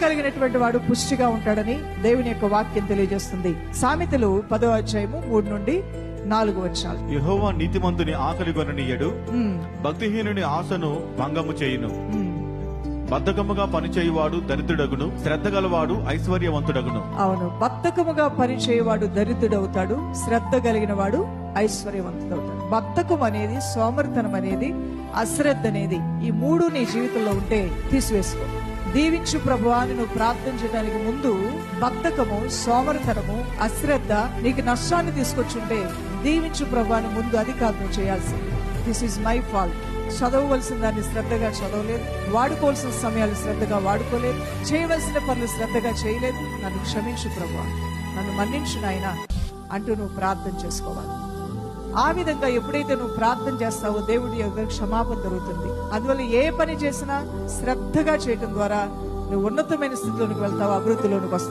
కలిగినటువంటి వాడు పుష్టిగా ఉంటాడని దేవుని యొక్క వాక్యం తెలియజేస్తుంది. సామెతలు 10వ అధ్యాయము 3 నుండి 4 వచనాలు. యెహోవా నీతిమంతుని ఆకలి కొననీయడు, భక్తిహీనుని ఆశను భంగము చేయును. బద్ధకముగా పనిచేయువాడు దరిద్రుడగును, శ్రద్ధ గలవాడు ఐశ్వర్యవంతుడగును. అవును, బద్ధకముగా పనిచేయవాడు దరిద్రుడవుతాడు, శ్రద్ధ కలిగిన వాడు ఐశ్వర్యవంతుడవుతాడు. బద్ధకం అనేది, సోమరితనం అనేది, అశ్రద్ధ అనేది, ఈ మూడు నీ జీవితంలో ఉంటే తీసివేసుకో. దీవించు ప్రభువా అని నువ్వు ప్రార్థన చేయడానికి ముందు బద్ధకము, సోమరితనము, అశ్రద్ధ నీకు నష్టాన్ని తీసుకొచ్చుంటే దీవించు ప్రభువాని ముందు అది కాదు నువ్వు చేయాల్సింది. This is my fault. చదవవలసిన దాన్ని శ్రద్ధగా చదవలేదు, వాడుకోవాల్సిన సమయాలు శ్రద్ధగా వాడుకోలేదు, చేయవలసిన పనులు శ్రద్ధగా చేయలేదు. నన్ను క్షమించు ప్రభువా, నన్ను మన్నించు నాయనా అంటూ నువ్వు ప్రార్థన చేసుకోవాలి. ఆ విధంగా ఎప్పుడైతే నువ్వు ప్రార్థన చేస్తావో దేవుడి యొక్క క్షమాపణ దొరుకుతుంది. అందువల్ల ఏ పని చేసినా శ్రద్ధగా చేయటం ద్వారా నువ్వు ఉన్నతమైన స్థితిలోనికి వెళ్తావు, అభివృద్ధిలోనికి వస్తావు.